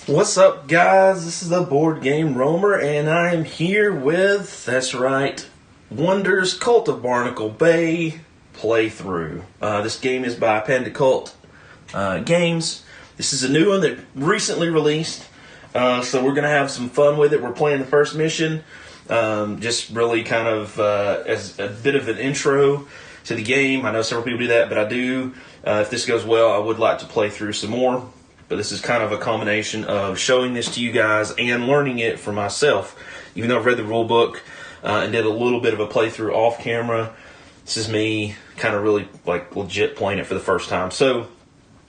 What's up, guys? This is the Board Game Roamer, and I'm here with, that's right, Wonder's Cult of Barnacle Bay playthrough. This game is by Panda Cult Games. This is a new one that recently released, so we're going to have some fun with it. We're playing the first mission, just really kind of as a bit of an intro to the game. I know several people do that, but I do. If this goes well, I would like to play through some more. But this is kind of a combination of showing this to you guys and learning it for myself. Even though I've read the rule book and did a little bit of a playthrough off camera, this is me kind of really like legit playing it for the first time. So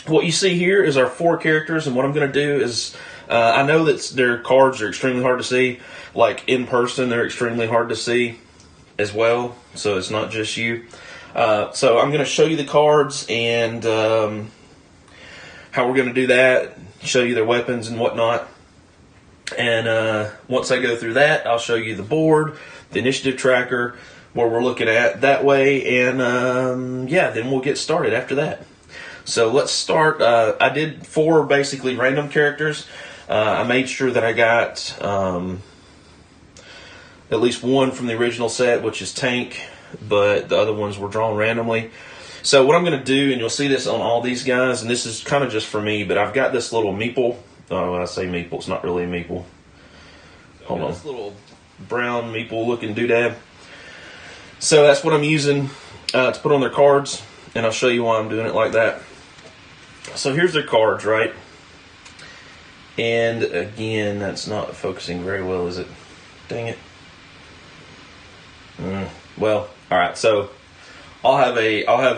what you see here is our 4 characters, and what I'm going to do is I know that their cards are extremely hard to see. Like in person, they're extremely hard to see as well. So it's not just you. So I'm going to show you the cards and how we're going to do that, show you their weapons and whatnot. And once I go through that, I'll show you the board, the initiative tracker, where we're looking at that way, and yeah, then we'll get started after that. So let's start. I did 4 basically random characters. I made sure that I got at least one from the original set, which is Tank, but the other ones were drawn randomly. So what I'm going to do, and you'll see this on all these guys, and this is kind of just for me, but I've got this little meeple. Oh, when I say meeple, it's not really a meeple. Hold on. This little brown meeple-looking doodad. So that's what I'm using to put on their cards, and I'll show you why I'm doing it like that. So here's their cards, right? And again, that's not focusing very well, is it? Dang it. Well, all right, so I'll have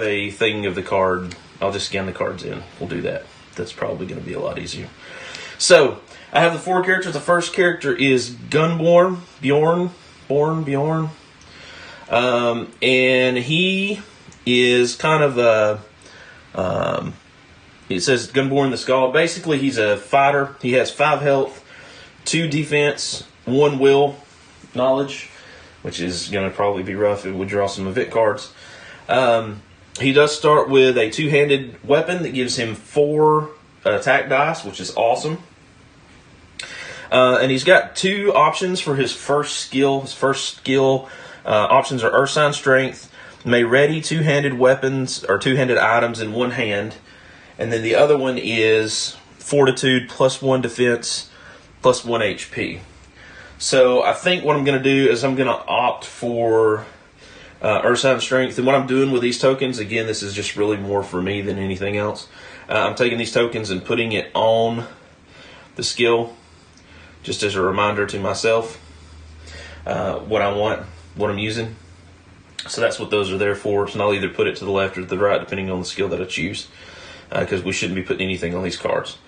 a thing of the card. I'll just scan the cards in. We'll do that. That's probably going to be a lot easier. So I have the 4 characters. The first character is Gunborn Bjorn, and he is kind of a. It says Gunborn the Skull. Basically, he's a fighter. He has 5 health, 2 defense, 1 will, knowledge, which is going to probably be rough if we draw some Event cards. He does start with a 2-handed weapon that gives him 4 attack dice, which is awesome. And he's got 2 options for his first skill. His first skill options are Earth Sign Strength, may ready 2-handed weapons or 2-handed items in one hand, and then the other one is Fortitude +1 defense +1 HP. So I think what I'm going to do is I'm going to opt for Earth Sign Strength. And what I'm doing with these tokens, again, this is just really more for me than anything else. I'm taking these tokens and putting it on the skill, just as a reminder to myself what I want, what I'm using. So that's what those are there for. So I'll either put it to the left or to the right, depending on the skill that I choose, because we shouldn't be putting anything on these cards.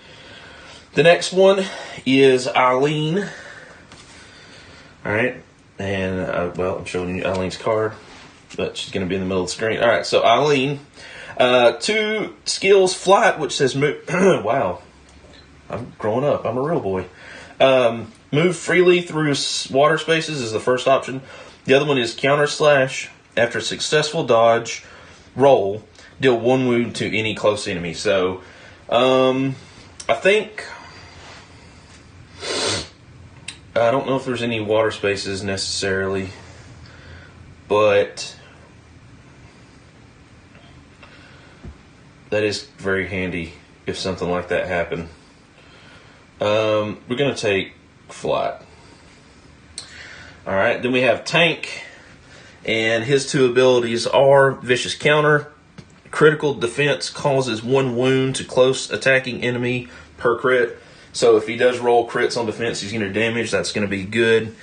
The next one is Eileen. All right, and well, I'm showing you Eileen's card, but she's going to be in the middle of the screen. All right, so Eileen, 2 skills, flight, which says move. Wow, I'm growing up. I'm a real boy. Move freely through water spaces is the first option. The other one is counter slash. After a successful dodge roll, deal 1 wound to any close enemy. So, I think. I don't know if there's any water spaces necessarily, but that is very handy if something like that happened. We're going to take flight. Alright, then we have Tank, and his 2 abilities are Vicious Counter. Critical defense causes 1 wound to close attacking enemy per crit. So if he does roll crits on defense, he's going to damage. That's going to be good.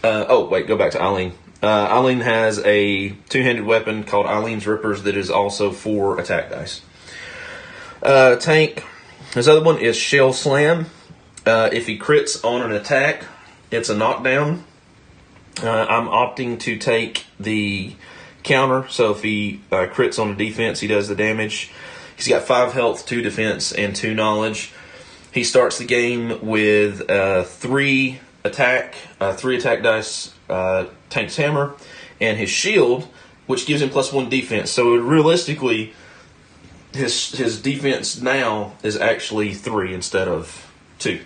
Oh, wait, go back to Eileen. Eileen has a 2-handed weapon called Eileen's Rippers that is also 4 attack dice. Tank, his other one is Shell Slam. If he crits on an attack, it's a knockdown. I'm opting to take the counter. So if he crits on a defense, he does the damage. He's got 5 health, 2 defense, and 2 knowledge. He starts the game with 3 attack dice, Tank's hammer, and his shield, which gives him +1 defense. So realistically, his defense now is actually 3 instead of 2.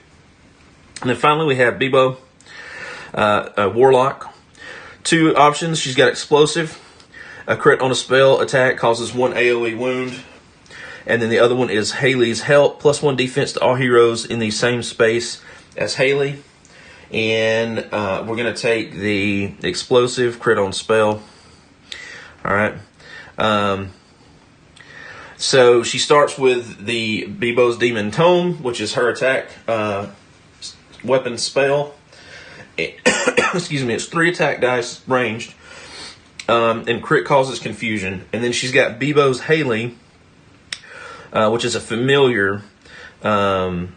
And then finally we have Bebo, a Warlock. 2 options. She's got Explosive. A crit on a spell attack causes 1 AoE wound. And then the other one is Haley's Help, +1 defense to all heroes in the same space as Haley. And we're going to take the Explosive, crit on spell. Alright. So she starts with the Bebo's Demon Tome, which is her attack weapon spell. Excuse me, it's 3 attack dice ranged. And crit causes confusion. And then she's got Bebo's Haley, which is a familiar. And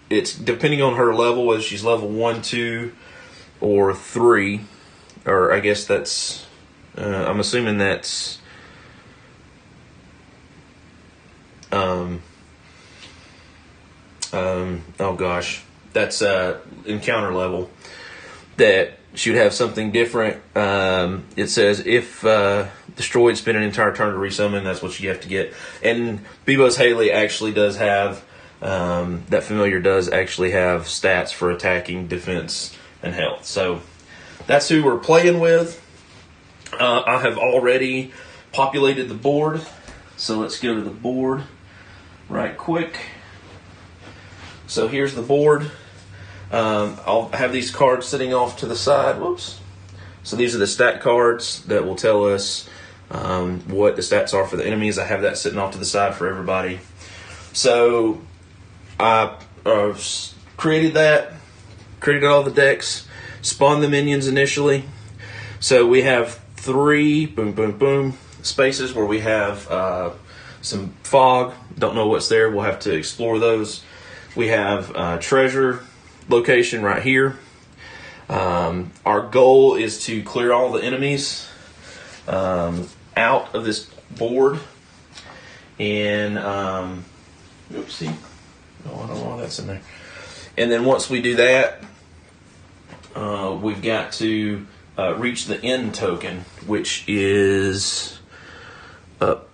it's depending on her level, whether she's level 1, 2, or 3. Or I guess that's, I'm assuming that's, oh gosh, that's encounter level, that she would have something different. It says if destroyed, spend an entire turn to resummon. That's what you have to get. And Bebo's Haley actually does have, that familiar does actually have stats for attacking, defense, and health. So that's who we're playing with. I have already populated the board. So let's go to the board right quick. So here's the board. I'll have these cards sitting off to the side. Whoops. So these are the stat cards that will tell us what the stats are for the enemies. I have that sitting off to the side for everybody. So I created all the decks, spawned the minions initially. So we have 3 spaces where we have some fog. Don't know what's there. We'll have to explore those. We have treasure location right here. Our goal is to clear all the enemies out of this board. And oopsie. Oh, I don't know why that's in there. And then once we do that, we've got to reach the end token, which is up.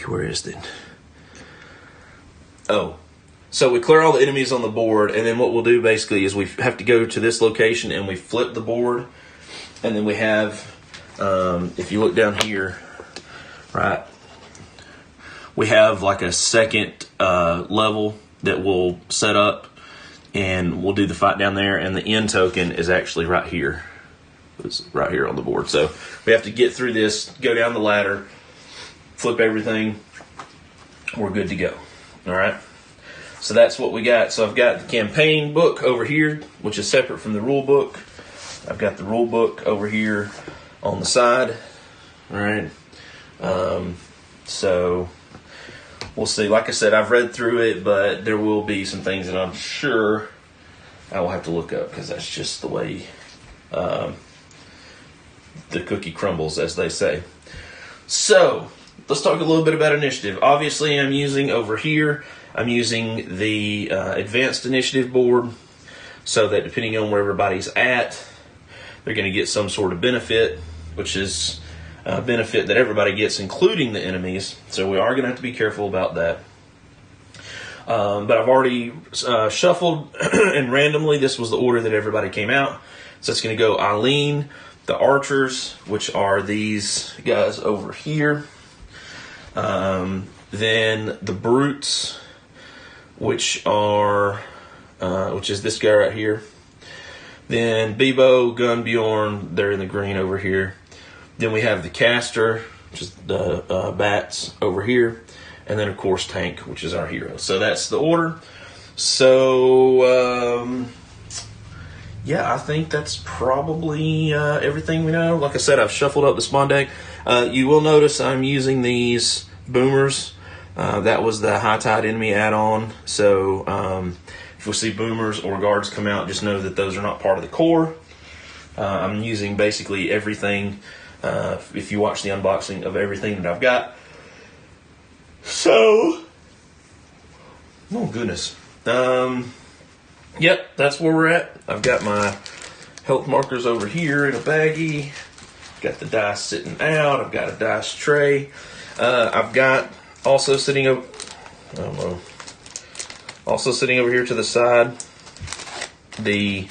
Where is it? Oh. So we clear all the enemies on the board, and then what we'll do basically is we have to go to this location and we flip the board, and then we have, if you look down here, right, we have like a second level that we'll set up, and we'll do the fight down there, and the end token is actually right here. It's right here on the board. So we have to get through this, go down the ladder, flip everything, we're good to go. All right. So that's what we got. So I've got the campaign book over here, which is separate from the rule book. I've got the rule book over here on the side. All right. So we'll see. Like I said, I've read through it, but there will be some things that I'm sure I will have to look up, because that's just the way the cookie crumbles, as they say. So let's talk a little bit about initiative. Obviously, I'm using the advanced initiative board, so that depending on where everybody's at, they're going to get some sort of benefit, which is a benefit that everybody gets, including the enemies. So we are going to have to be careful about that. But I've already shuffled, and randomly, this was the order that everybody came out. So it's going to go Eileen, the archers, which are these guys over here. Then the brutes, which is this guy right here. Then Bebo, Gunbjorn, they're in the green over here. Then we have the caster, which is the bats over here. And then, of course, Tank, which is our hero. So that's the order. So, yeah, I think that's probably everything we know. Like I said, I've shuffled up the spawn deck. You will notice I'm using these boomers. That was the High Tide Enemy add-on. So if we see boomers or guards come out, just know that those are not part of the core. I'm using basically everything, if you watch the unboxing of everything that I've got. So, oh goodness. Yep, that's where we're at. I've got my health markers over here in a baggie. Got the dice sitting out. I've got a dice tray. I've got also sitting up, I don't know, Also sitting over here to the side, the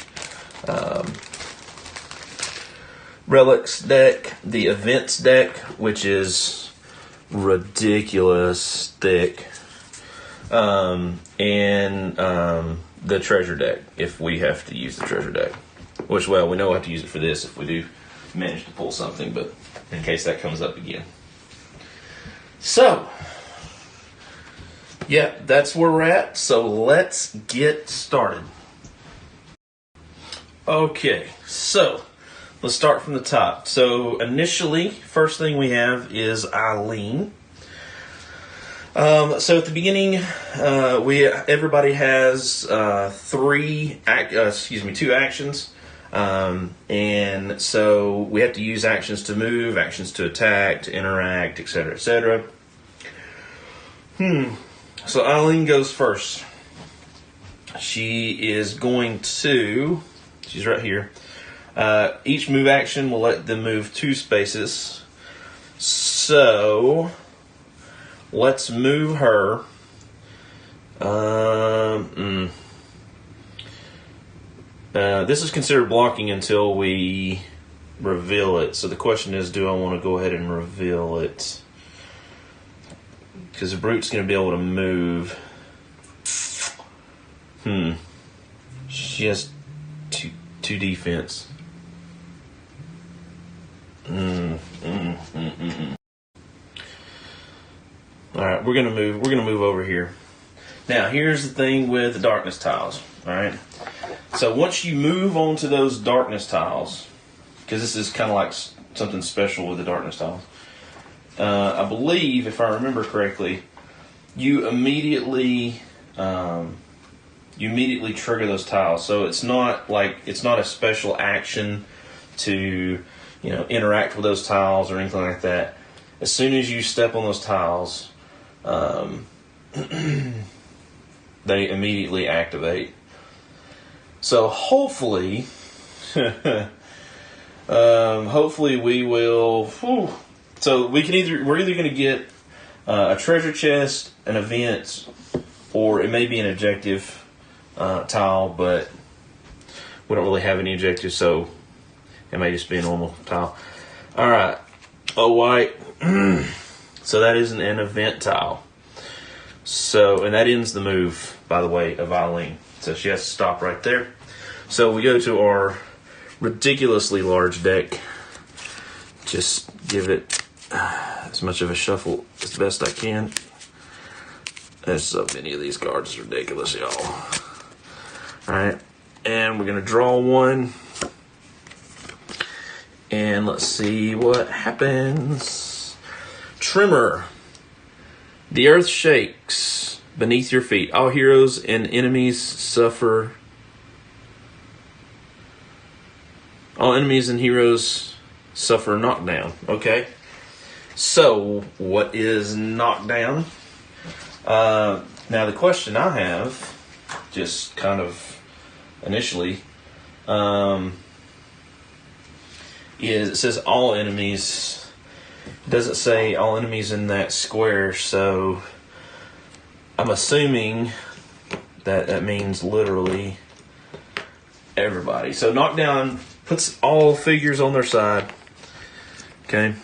Relics deck, the Events deck, which is ridiculous thick, and the Treasure deck, if we have to use the Treasure deck. Which, well, we know we'll have to use it for this if we do manage to pull something, but in case that comes up again. So, yeah, that's where we're at. So let's get started. Okay, so let's start from the top. So initially, first thing we have is Eileen. So at the beginning, everybody has two actions. And so we have to use actions to move, actions to attack, to interact, etc., etc. So Eileen goes first. She is going to, she's right here. Each move action will let them move 2 spaces. So let's move her. This is considered blocking until we reveal it. So the question is, do I want to go ahead and reveal it? Because the brute's going to be able to move. She has two defense. All right, we're gonna move. We're gonna move over here. Now, here's the thing with the darkness tiles. All right. So once you move onto those darkness tiles, because this is kind of like something special with the darkness tiles, I believe, if I remember correctly, you immediately trigger those tiles. So it's not a special action to interact with those tiles or anything like that. As soon as you step on those tiles, they immediately activate. So hopefully, we will. So we're either going to get a treasure chest, an event, or it may be an objective tile, but we don't really have any objectives, so it may just be a normal tile. All right. Oh, white. So that is an event tile. So, and that ends the move, by the way, of Eileen. So she has to stop right there. So we go to our ridiculously large deck. Just give it as much of a shuffle as best I can. There's so many of these cards. It's ridiculous, y'all. Alright. And we're going to draw one. And let's see what happens. Tremor. The earth shakes beneath your feet. All heroes and enemies suffer. All enemies and heroes suffer knockdown. Okay. So, what is knockdown? Now, the question I have, just kind of initially, is it says all enemies. It doesn't say all enemies in that square, so I'm assuming that means literally everybody. So knockdown puts all figures on their side. Okay.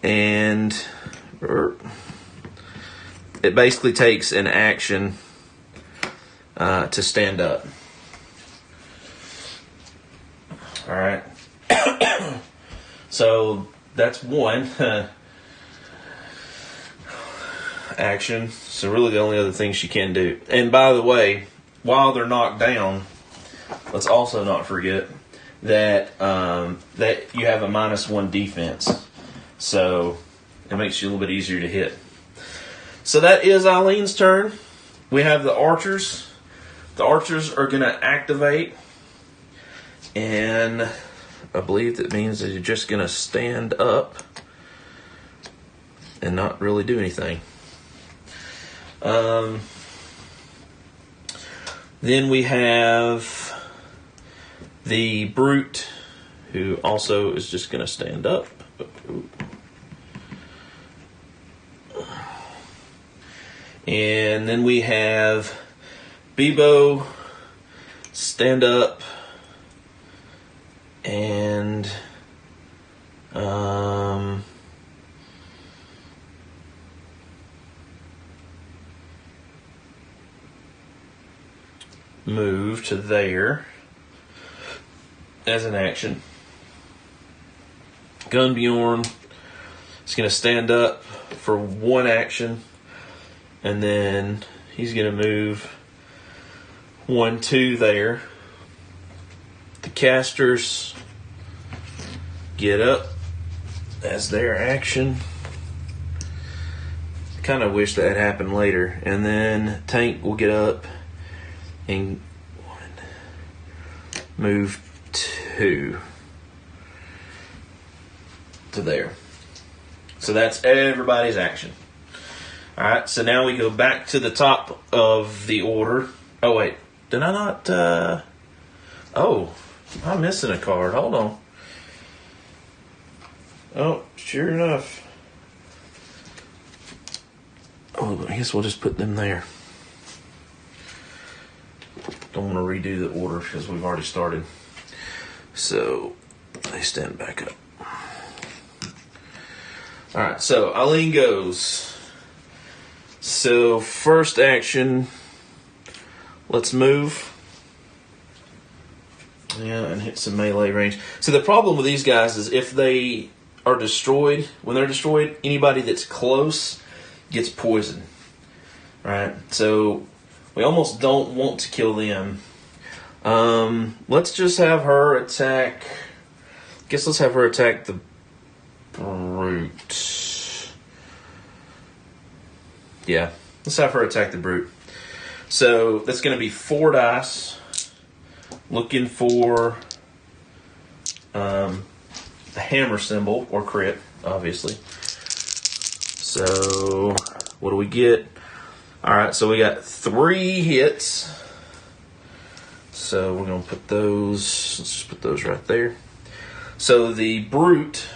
And it basically takes an action to stand up. All right. So that's one action. So really the only other thing she can do. And by the way, while they're knocked down, let's also not forget that that you have a -1 defense. So it makes you a little bit easier to hit. So that is Eileen's turn. We have the archers. The archers are going to activate. And I believe that means that you're just going to stand up and not really do anything. Then we have the brute, who also is just going to stand up. And then we have Bebo stand up and move to there as an action. Gunbjorn is going to stand up for one action, and then he's going to move 1, 2 there. The casters get up as their action. Kind of wish that happened later. And then Tank will get up and move 2 to there. So that's everybody's action. Alright, so now we go back to the top of the order. Oh wait, did I not oh, I'm missing a card. Hold on. Oh, sure enough. Oh, I guess we'll just put them there. Don't want to redo the order because we've already started. So they stand back up. Alright, so Eileen goes. So first action, let's move. Yeah, and hit some melee range. So the problem with these guys is if they are destroyed, when they're destroyed, anybody that's close gets poisoned. Right? So we almost don't want to kill them. Let's just have her attack. I guess let's have her attack the brute. Yeah, let's have her attack the brute. So that's going to be 4 dice. Looking for the hammer symbol or crit, obviously. So what do we get? Alright, so we got 3 hits. So we're going to put those, let's just put those right there. So the brute,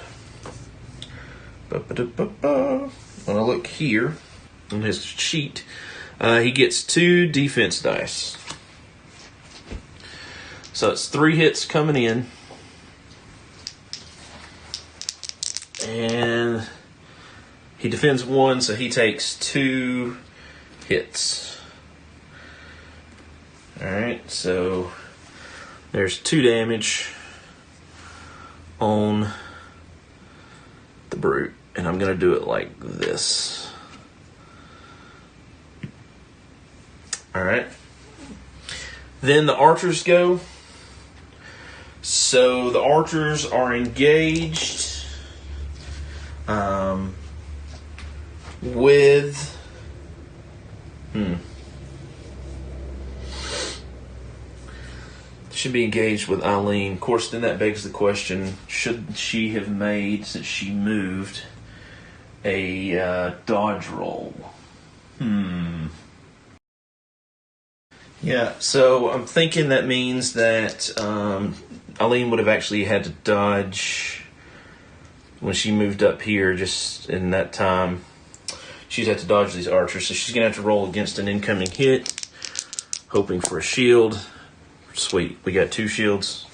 when I look here on his sheet, he gets 2 defense dice. So it's 3 hits coming in. And he defends 1, so he takes 2 hits. Alright, so there's 2 damage on the brute. And I'm going to do it like this. Alright. Then the archers go. So the archers are engaged with should be engaged with Eileen. Of course, then that begs the question, should she have made, since she moved, a dodge roll? Yeah, so I'm thinking that means that Eileen would have actually had to dodge when she moved up here, just in that time. She's had to dodge these archers, so she's going to have to roll against an incoming hit, hoping for a shield. Sweet, we got 2 shields.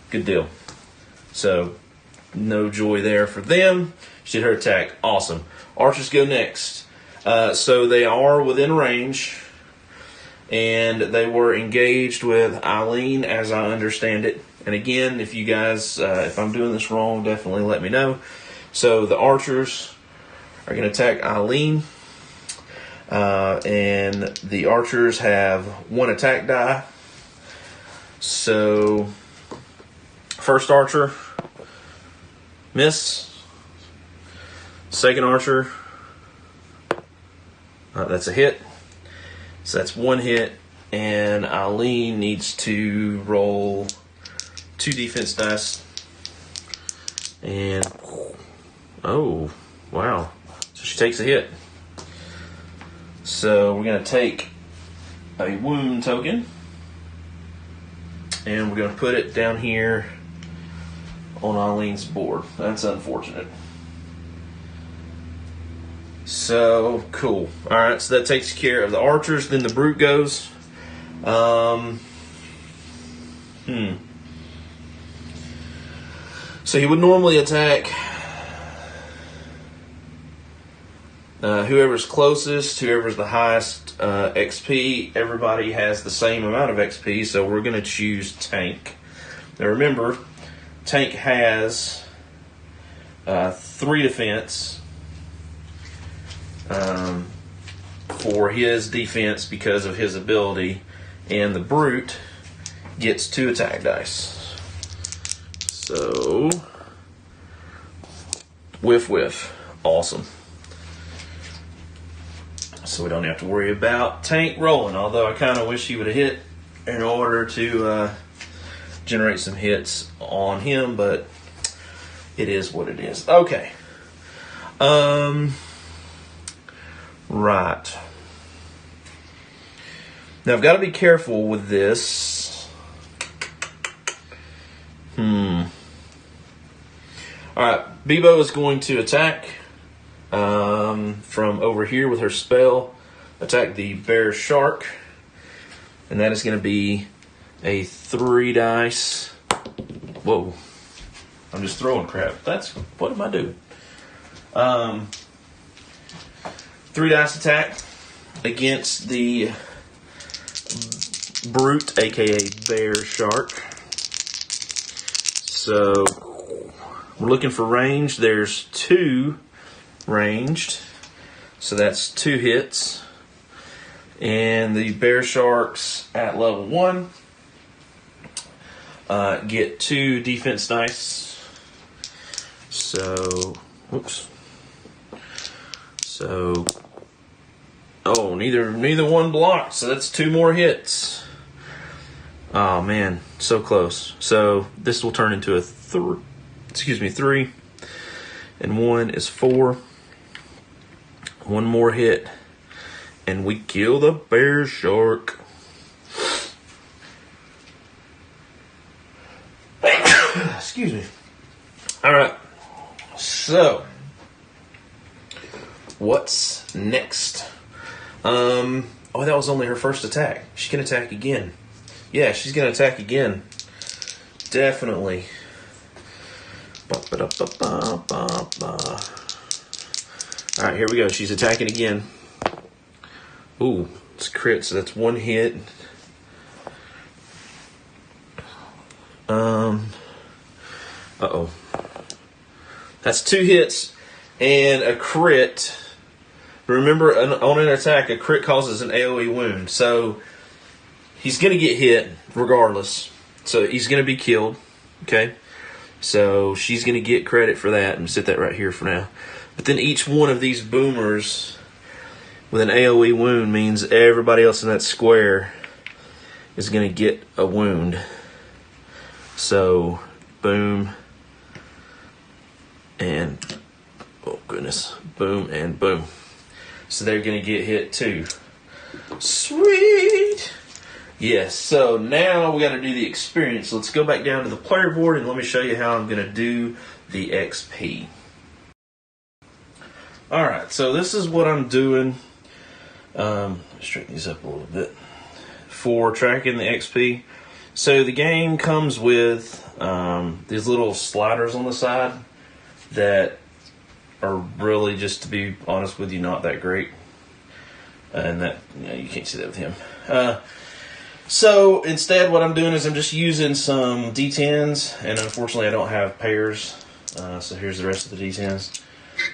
Good deal. So, no joy there for them. She did her attack. Awesome. Archers go next. So they are within range, and they were engaged with Eileen, as I understand it. And again, if you guys, if I'm doing this wrong, definitely let me know. So the archers are going to attack Eileen. And the archers have 1 attack die. So, first archer, miss. Second archer, that's a hit. So that's 1 hit. And Eileen needs to roll 2 defense dice. And, oh, wow. So she takes a hit. So we're going to take a wound token. And we're going to put it down here on Eileen's board. That's unfortunate. So, cool. Alright, so that takes care of the archers. Then the brute goes. So he would normally attack whoever's closest, whoever's the highest XP. Everybody has the same amount of XP, so we're going to choose tank. Now remember, tank has 3 defense for his defense because of his ability, and the brute gets 2 attack dice. So, whiff. Awesome. So we don't have to worry about tank rolling, although I kind of wish he would have hit in order to generate some hits on him, but it is what it is. Okay. Right. Now I've got to be careful with this. Alright, Bebo is going to attack from over here with her spell. Attack the bear shark. And that is going to be a 3 dice. Whoa. I'm just throwing crap. What am I doing? 3 dice attack against the brute, aka bear shark. So we're looking for range. There's 2 ranged, so that's 2 hits. And the bear sharks at level 1 get 2 defense dice. So, whoops. So, oh, neither one blocked. So that's 2 more hits. Oh man, so close. So this will turn into a 3, and 1 is 4. 1 more hit, and we kill the bear shark. Excuse me. All right. So, what's next? Oh, that was only her first attack. She can attack again. Yeah, she's gonna attack again. Definitely. Alright, here we go. She's attacking again. Ooh, it's crit, so that's 1 hit. Uh-oh. That's 2 hits and a crit. Remember, on an attack, a crit causes an AoE wound. So, he's going to get hit regardless. So, he's going to be killed. Okay? So, she's going to get credit for that. And set that right here for now. But then each one of these boomers with an AoE wound means everybody else in that square is going to get a wound. So, boom. And, oh goodness. Boom and boom. So they're going to get hit too. Sweet! Yes, so now we got to do the experience. Let's go back down to the player board and let me show you how I'm going to do the XP. Alright, so this is what I'm doing. Straighten these up a little bit. For tracking the XP. So the game comes with these little sliders on the side that are really, just to be honest with you, not that great. And that, you can't see that with him. So instead what I'm doing is I'm just using some D10s, and unfortunately I don't have pairs. So here's the rest of the D10s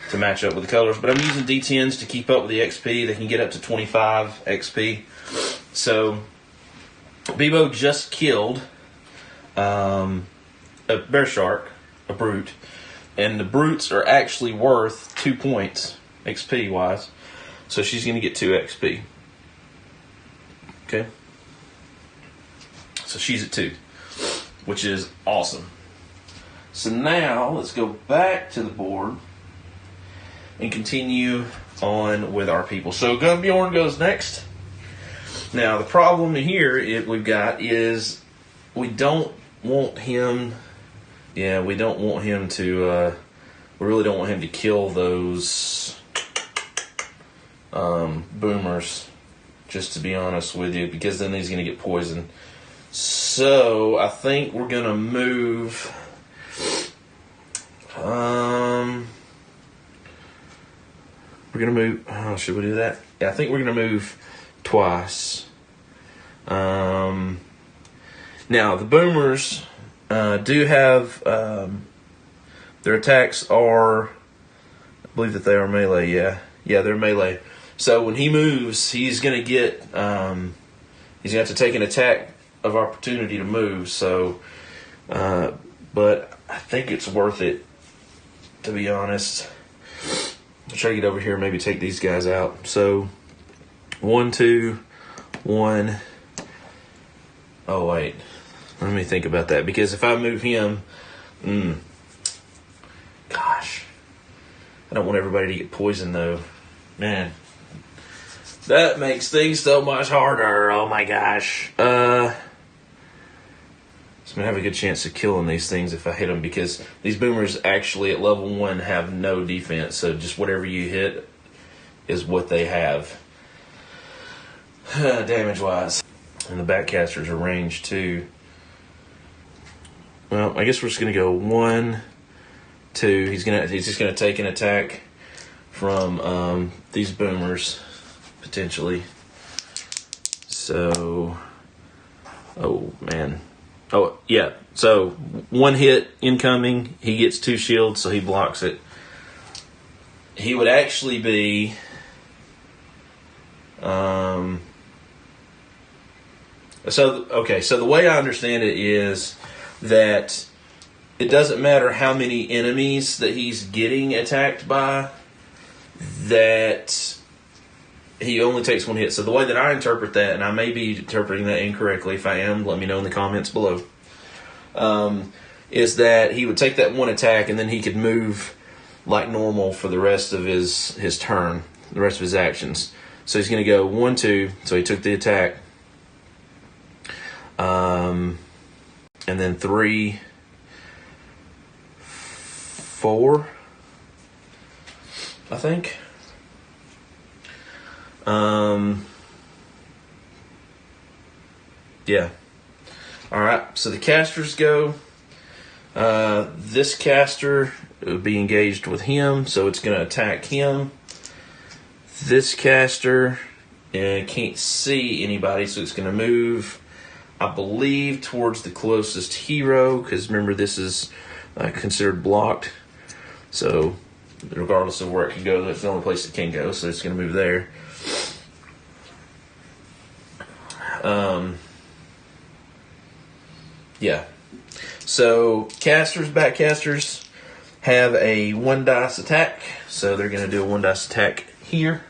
to match up with the colors. But I'm using D10s to keep up with the XP. They can get up to 25 XP. So Bebo just killed a bear shark, a brute. And the brutes are actually worth 2 points, XP wise. So she's going to get 2 XP. Okay. So she's at 2, which is awesome. So now let's go back to the board and continue on with our people. So Gunnbjorn goes next. Now the problem here we've got is we don't want him. Yeah, we don't want him to. We really don't want him to kill those boomers, just to be honest with you, because then he's going to get poisoned. So I think we're going to move. We're going to move. Oh, should we do that? Yeah, I think we're going to move twice. Now, the boomers do have. Their attacks are. I believe that they are melee, yeah. Yeah, they're melee. So when he moves, he's going to get. He's going to have to take an attack of opportunity to move. So, but I think it's worth it, to be honest. I'll try to get over here and maybe take these guys out. So, 1, 2, 1. Oh, wait. Let me think about that. Because if I move him, gosh. I don't want everybody to get poisoned, though. Man. That makes things so much harder. Oh, my gosh. I'm going to have a good chance of killing these things if I hit them, because these boomers actually at level 1 have no defense. So just whatever you hit is what they have. Damage-wise. And the backcasters are ranged too. Well, I guess we're just going to go 1, 2. He's just going to take an attack from these boomers, potentially. So, oh, man. Oh, yeah. So, 1 hit incoming. He gets 2 shields, so he blocks it. He would actually be... So the way I understand it is that it doesn't matter how many enemies that he's getting attacked by, that he only takes 1 hit. So the way that I interpret that, and I may be interpreting that incorrectly, if I am, let me know in the comments below, is that he would take that 1 attack and then he could move like normal for the rest of his turn, the rest of his actions. So he's going to go 1, 2, so he took the attack, and then 3, 4, I think. Yeah. Alright, so the casters go. This caster would be engaged with him, so it's going to attack him. This caster can't see anybody, so it's going to move, I believe, towards the closest hero, because remember, this is considered blocked. So, regardless of where it can go, that's the only place it can go, so it's going to move there. Yeah. So, backcasters have a 1 dice attack, so they're going to do a 1 dice attack here.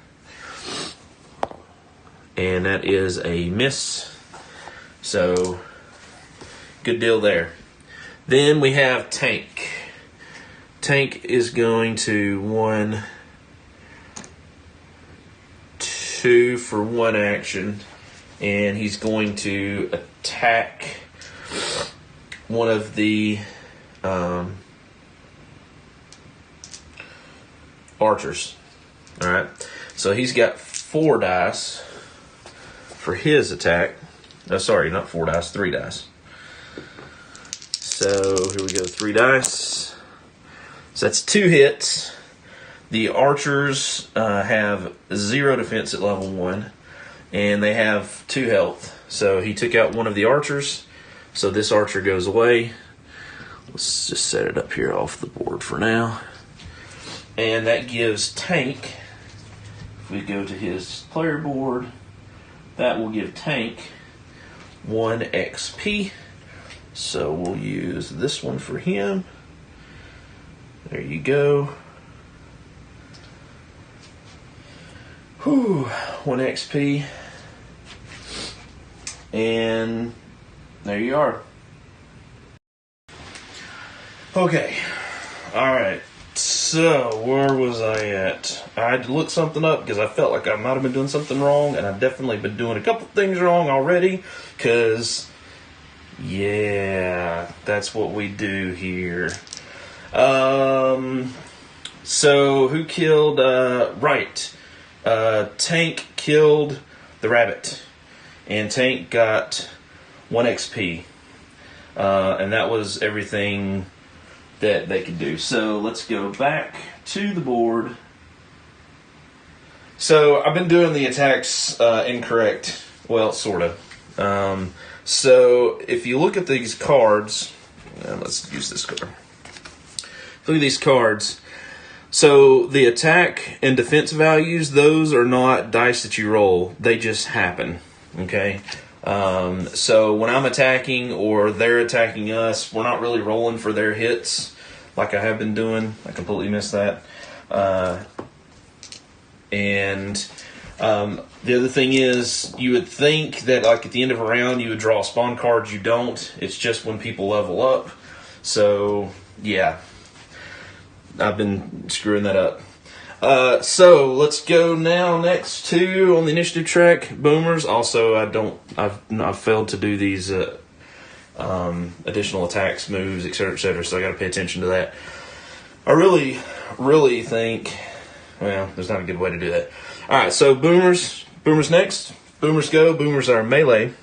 And that is a miss. So, good deal there. Then we have Tank. Tank is going to 1, 2 for 1 action. And he's going to attack one of the archers. Alright. So he's got 4 dice for his attack. No, sorry, not 4 dice, 3 dice. So here we go, 3 dice. So that's 2 hits. The archers have 0 defense at level 1, and they have 2 health. So he took out one of the archers, so this archer goes away. Let's just set it up here off the board for now. And that gives Tank, if we go to his player board, that will give Tank 1 XP. So we'll use this one for him. There you go. Whew, 1 XP. And there you are. Okay. Alright. So, where was I at? I had to look something up because I felt like I might have been doing something wrong, and I've definitely been doing a couple things wrong already, because, yeah, that's what we do here. So, who killed, right, Tank killed the rabbit, and Tank got 1 XP, and that was everything that they could do. So let's go back to the board. So I've been doing the attacks incorrect. Well, sort of. So if you look at these cards, let's use this card. Look at these cards. So the attack and defense values, those are not dice that you roll. They just happen. Okay? So when I'm attacking or they're attacking us, we're not really rolling for their hits like I have been doing. I completely missed that. The other thing is, you would think that like at the end of a round you would draw spawn cards. You don't. It's just when people level up. So yeah, I've been screwing that up. So let's go now next to on the initiative track, boomers. Also, I've failed to do these additional attacks, moves, etc., etc. So I got to pay attention to that. I really think. Well, there's not a good way to do that. All right, so boomers next. Boomers go. Boomers are melee.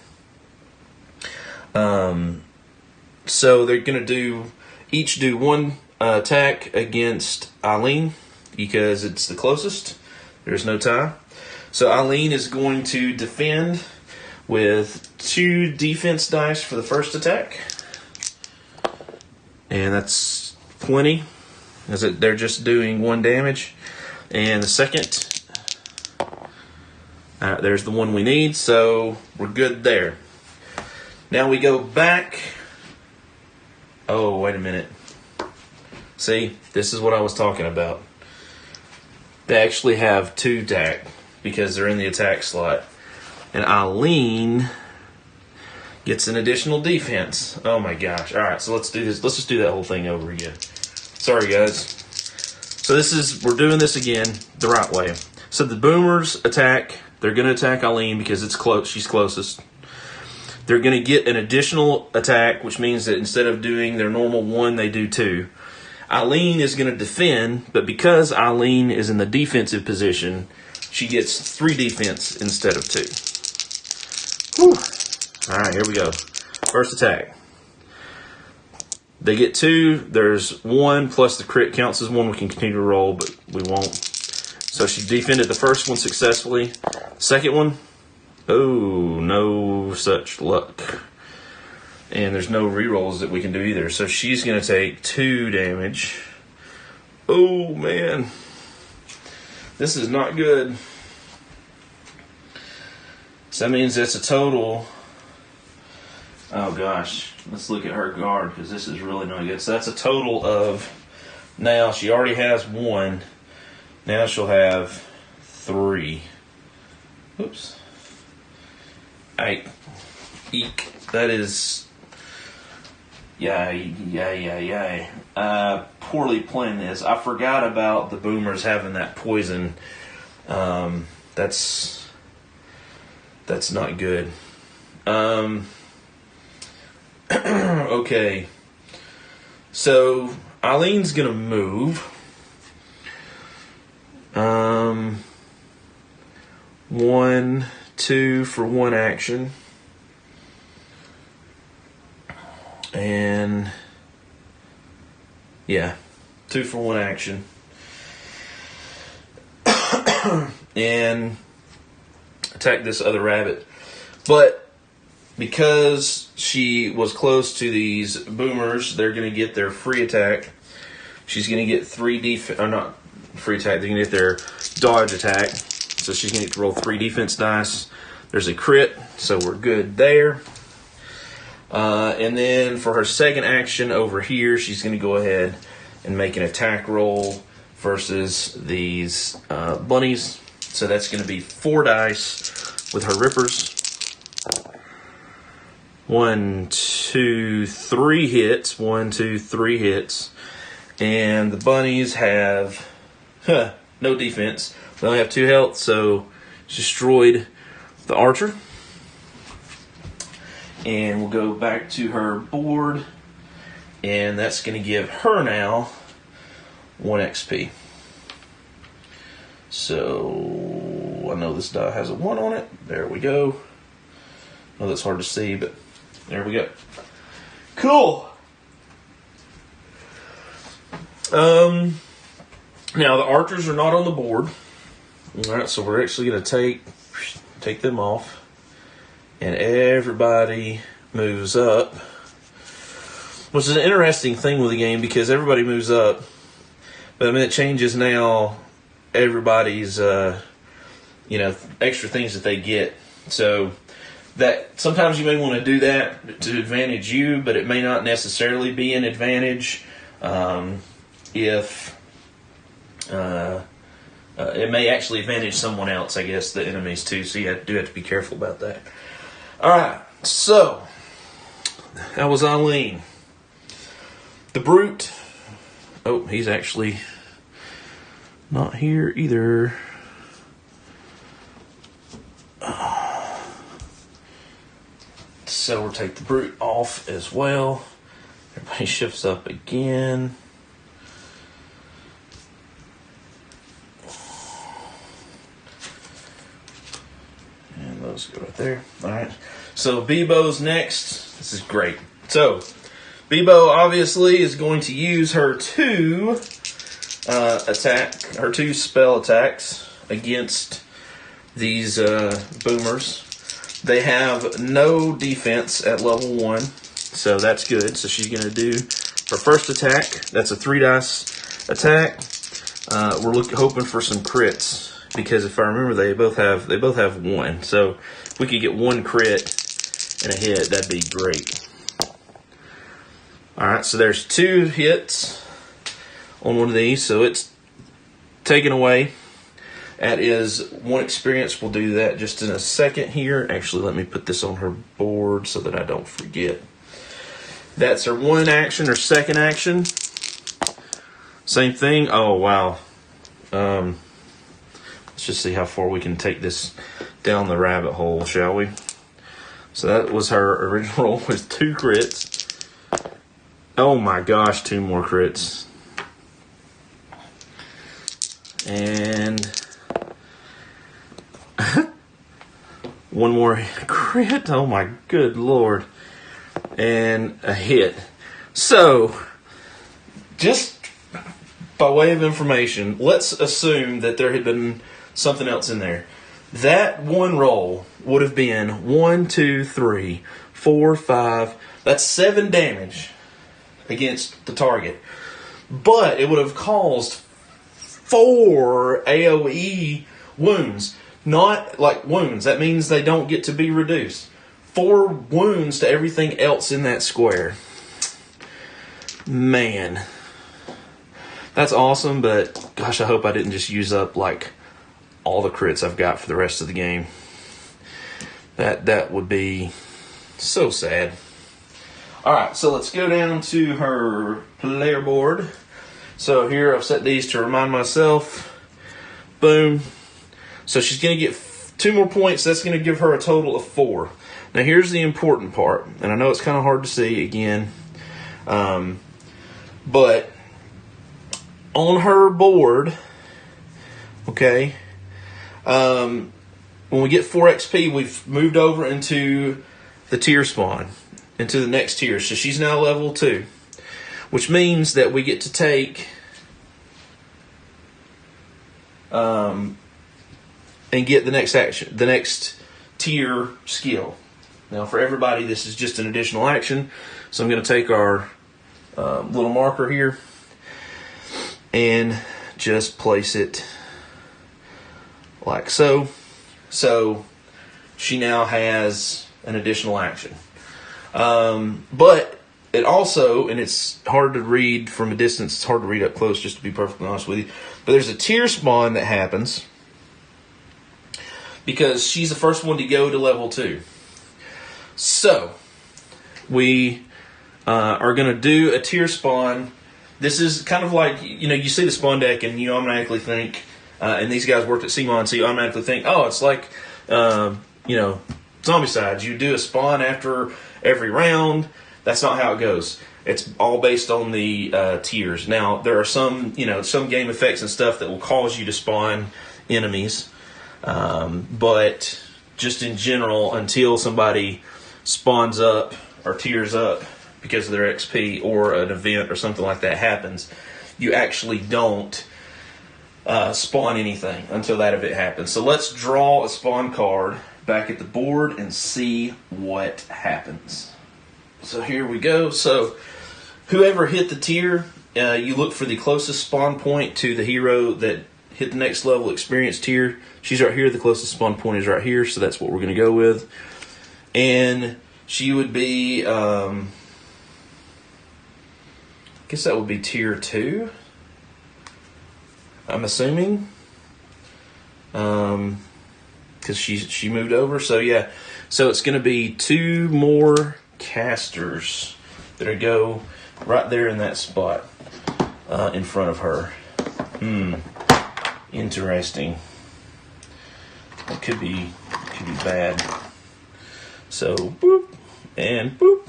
So they're gonna each do 1 attack against Eileen because it's the closest. There's no tie. So Eileen is going to defend with 2 defense dice for the first attack, and that's plenty. They're just doing 1 damage. And the second, there's the 1 we need, so we're good there. Now we go back. Oh, wait a minute. See, this is what I was talking about. They actually have 2 attack because they're in the attack slot. And Eileen gets an additional defense. Oh my gosh. All right, so let's do this. Let's just do that whole thing over again. Sorry, guys. So we're doing this again the right way. So the boomers attack. They're going to attack Eileen because it's close. She's closest. They're going to get an additional attack, which means that instead of doing their normal 1, they do 2. Eileen is going to defend, but because Eileen is in the defensive position, she gets 3 defense instead of 2. Whew. All right, here we go. First attack. They get 2. There's 1 plus the crit counts as 1. We can continue to roll, but we won't. So she defended the first one successfully. Second one, oh, no such luck. And there's no rerolls that we can do either. So she's going to take 2 damage. Oh, man. This is not good. So that means that's a total. Oh, gosh. Let's look at her guard because this is really not good. So that's a total of. Now she already has 1. Now she'll have 3. Oops. Eek. That is. Yay. Poorly planned this. I forgot about the boomers having that poison. That's not good. Okay. So Eileen's gonna move. 1, 2 for 1 action. And yeah, 2 for 1 action. And attack this other rabbit. But because she was close to these boomers, they're going to get their free attack. She's going to get 3 defense, or not free attack, they're going to get their dodge attack. So she's going to get to roll 3 defense dice. There's a crit, so we're good there. And then for her second action over here, she's going to go ahead and make an attack roll versus these bunnies. So that's going to be 4 dice with her rippers. 1, 2, 3 hits. 1, 2, 3 hits. And the bunnies have no defense. They only have 2 health, so it's destroyed the archer. And we'll go back to her board, and that's going to give her now 1 XP. So know this die has a 1 on it. There we go. Oh, that's hard to see, but there we go. Cool. Now the archers are not on the board. All right, so we're actually going to take them off, and everybody moves up, which is an interesting thing with the game because everybody moves up, but I mean it changes now. Everybody's extra things that they get. So that sometimes you may want to do that to advantage you, but it may not necessarily be an advantage if it may actually advantage someone else, I guess, the enemies too, so you do have to be careful about that. Alright, so that was Eileen. The Brute, oh, he's actually not here either. So we'll take the Brute off as well. Everybody shifts up again. And those go right there. Alright. So Bebo's next. This is great. So Bebo obviously is going to use her two spell attacks against these boomers. They have no defense at level 1, so that's good. So she's going to do her first attack. That's a 3 dice attack. We're hoping for some crits because if I remember, they both have 1. So if we could get 1 crit and a hit, that'd be great. All right, so there's 2 hits on one of these, so it's taken away. That is 1 experience. We'll do that just in a second here. Actually, let me put this on her board so that I don't forget. That's her 1 action, her second action. Same thing. Oh, wow. Let's just see how far we can take this down the rabbit hole, shall we? So that was her original roll with 2 crits. Oh my gosh, 2 more crits. And 1 more crit. Oh my good lord. And a hit. So, just by way of information, let's assume that there had been something else in there. That 1 roll would have been 1, 2, 3, 4, 5. That's 7 damage against the target. But it would have caused 4 AoE wounds. Not like wounds. That means they don't get to be reduced. 4 wounds to everything else in that square. Man. That's awesome, but gosh, I hope I didn't just use up like all the crits I've got for the rest of the game. That would be so sad. Alright, so let's go down to her player board. So here I've set these to remind myself. Boom. So she's going to get 2 more points. That's going to give her a total of 4. Now here's the important part. And I know it's kind of hard to see again. But on her board, okay, when we get 4 XP, we've moved over into the tier spawn, into the next tier. So she's now level 2, which means that we get to take and get the next action, the next tier skill. Now for everybody, this is just an additional action. So I'm going to take our little marker here and just place it like so. So she now has an additional action. But it also, and it's hard to read from a distance, it's hard to read up close, just to be perfectly honest with you, but there's a tier spawn that happens because she's the first one to go to level 2. So we are going to do a tier spawn. This is kind of like, you see the spawn deck and you automatically think, and these guys worked at CMON, so you automatically think, oh, it's like, Zombicides. You do a spawn after every round. That's not how it goes. It's all based on the tiers. Now, there are some game effects and stuff that will cause you to spawn enemies. But just in general, until somebody spawns up or tiers up because of their XP or an event or something like that happens, you actually don't spawn anything until that event happens. So let's draw a spawn card back at the board and see what happens. So here we go. So whoever hit the tier, you look for the closest spawn point to the hero that hit the next level experience tier. She's right here. The closest spawn point is right here, so that's what we're going to go with. And she would be, I guess that would be tier 2, I'm assuming. Because she moved over. So yeah, so it's going to be 2 more casters that go right there in that spot in front of her. Interesting. That could be bad. So boop and boop.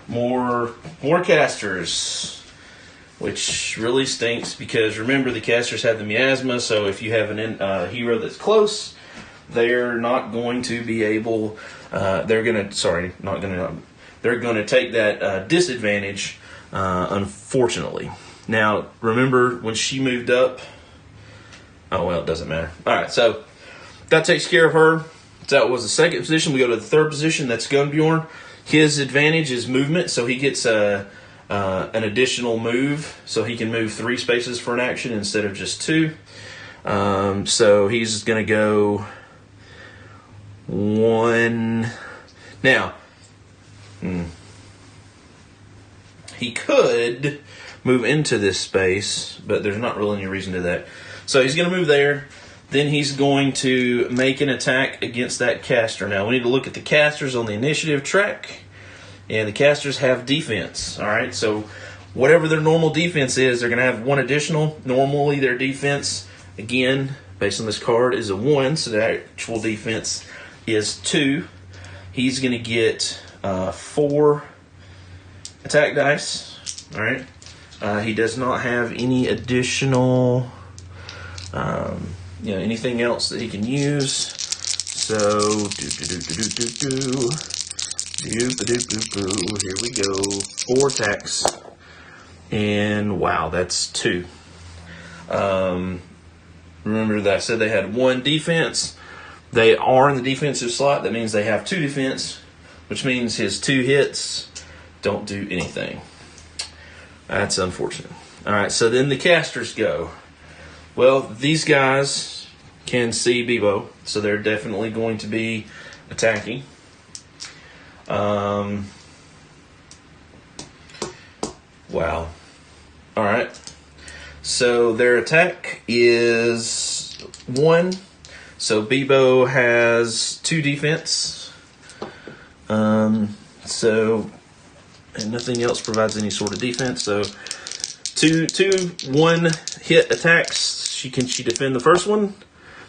More casters, which really stinks because remember the casters have the miasma. So if you have a hero that's close, they're not going to be able. They're going to take that disadvantage. Unfortunately, now remember when she moved up. Oh well, it doesn't matter. All right, so that takes care of her. So that was the second position. We go to the third position. That's Gunbjorn. His advantage is movement, so he gets an additional move, so he can move 3 spaces for an action instead of just 2. So he's going to go 1. Now, he could move into this space, but there's not really any reason to that. So he's going to move there. Then he's going to make an attack against that caster. Now, we need to look at the casters on the initiative track. And the casters have defense. All right, so whatever their normal defense is, they're going to have 1 additional. Normally, their defense, again, based on this card, is a 1. So their actual defense is 2. He's going to get 4 attack dice. All right. He does not have any additional... anything else that he can use. So, here we go. 4 attacks. And wow, that's 2. Remember that I said they had 1 defense. They are in the defensive slot. That means they have 2 defense, which means his 2 hits don't do anything. That's unfortunate. All right, so then the casters go. Well, these guys can see Bebo, so they're definitely going to be attacking. Wow. All right. So their attack is 1. So Bebo has 2 defense. And nothing else provides any sort of defense. So two 1 hit attacks. She defend the first one?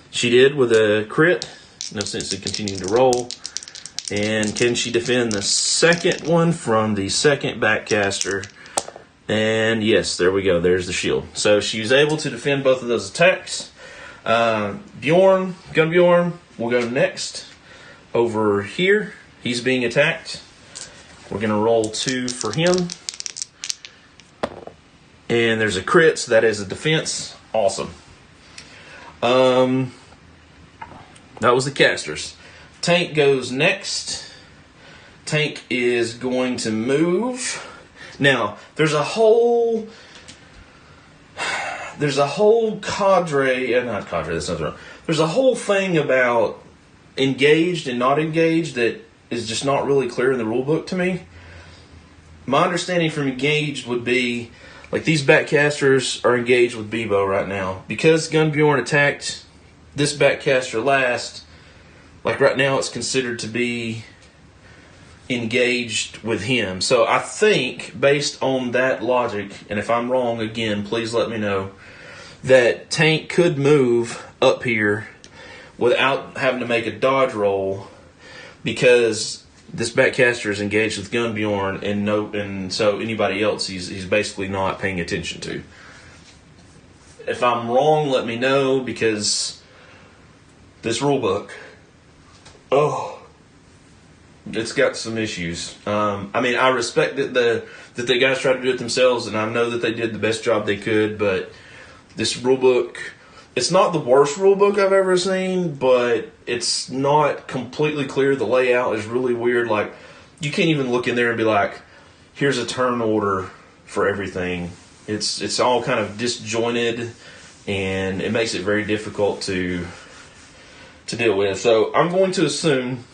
She did with a crit. No sense in continuing to roll. And can she defend the second one from the second backcaster? And yes, there we go. There's the shield. So she's able to defend both of those attacks. Gunbjorn will go next over here. He's being attacked. We're going to roll 2 for him. And there's a crit, so that is a defense. Awesome. That was the casters. Tank goes next. Tank is going to move. Now, there's a whole cadre, not cadre, that's not wrong. There's a whole thing about engaged and not engaged that is just not really clear in the rule book to me. My understanding from engaged would be, like, these backcasters are engaged with Bebo right now. Because Gunbjorn attacked this backcaster last, like right now it's considered to be engaged with him. So I think, based on that logic, and if I'm wrong, again, please let me know, that Tank could move up here without having to make a dodge roll because this backcaster is engaged with Gunbjorn, and so anybody else he's basically not paying attention to. If I'm wrong, let me know, because this rule book, oh, it's got some issues. I mean, I respect that the guys tried to do it themselves, and I know that they did the best job they could, but this rule book, it's not the worst rule book I've ever seen, but it's not completely clear. The layout is really weird. Like, you can't even look in there and be like, here's a turn order for everything. It's all kind of disjointed, and it makes it very difficult to deal with. So I'm going to assume,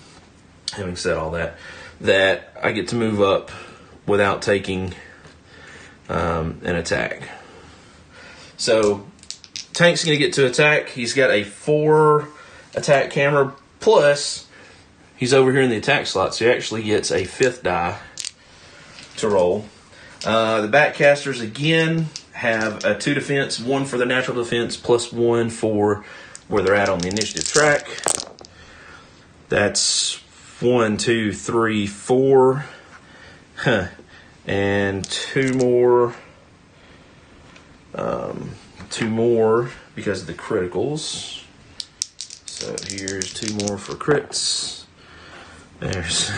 having said all that, that I get to move up without taking an attack. So Tank's going to get to attack. He's got a 4 attack camera, plus he's over here in the attack slot, so he actually gets a 5th die to roll. The Backcasters, again, have a 2 defense, 1 for the natural defense, plus 1 for where they're at on the initiative track. That's 1, 2, 3, 4. And 2 more. 2 more because of the criticals. So here's 2 more for crits. There's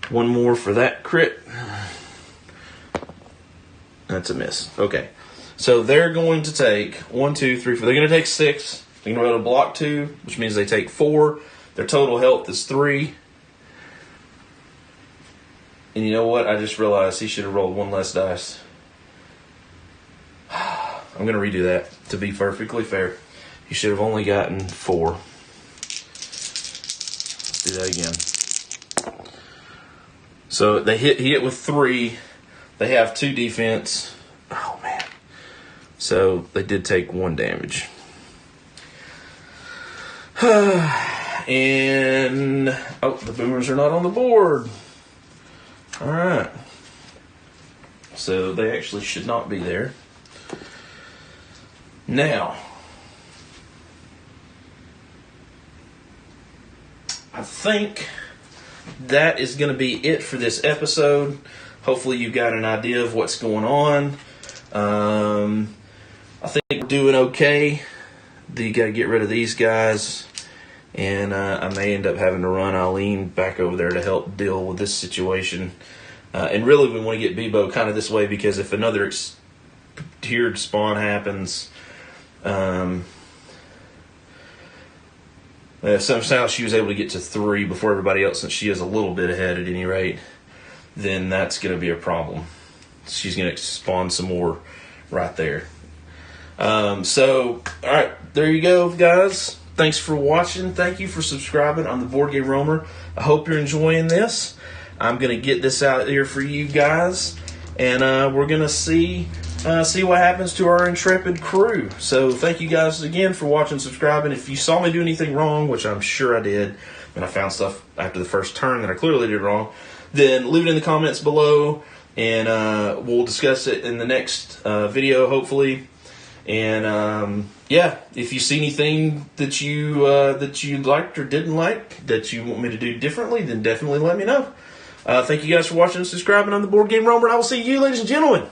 1 more for that crit. That's a miss. Okay. So they're going to take 1, 2, 3, 4. They're going to take 6. They're going to be able to block 2, which means they take 4. Their total health is 3. And you know what? I just realized he should have rolled 1 less dice. I'm going to redo that to be perfectly fair. He should have only gotten 4. Let's do that again. So he hit with 3. They have 2 defense. Oh, man. So they did take 1 damage. And, the boomers are not on the board. All right. So they actually should not be there. Now, I think that is going to be it for this episode. Hopefully you got an idea of what's going on. I think we're doing okay. You got to get rid of these guys. And I may end up having to run Eileen back over there to help deal with this situation. And really we want to get Bebo kind of this way, because if another tiered spawn happens, if somehow she was able to get to 3 before everybody else, since she is a little bit ahead at any rate, then that's going to be a problem. She's going to spawn some more right there. So, all right, there you go, guys. Thanks for watching. Thank you for subscribing on the Board Game Roamer. I hope you're enjoying this. I'm going to get this out here for you guys, and we're going to see what happens to our intrepid crew. So thank you guys again for watching, subscribing. If you saw me do anything wrong, which I'm sure I did, and I found stuff after the first turn that I clearly did wrong, then leave it in the comments below, and we'll discuss it in the next video, hopefully. And yeah, if you see anything that you liked or didn't like that you want me to do differently, then definitely let me know. Thank you guys for watching and subscribing on the Board Game Roamer, and I will see you, ladies and gentlemen,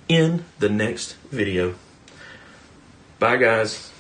in the next video. Bye, guys.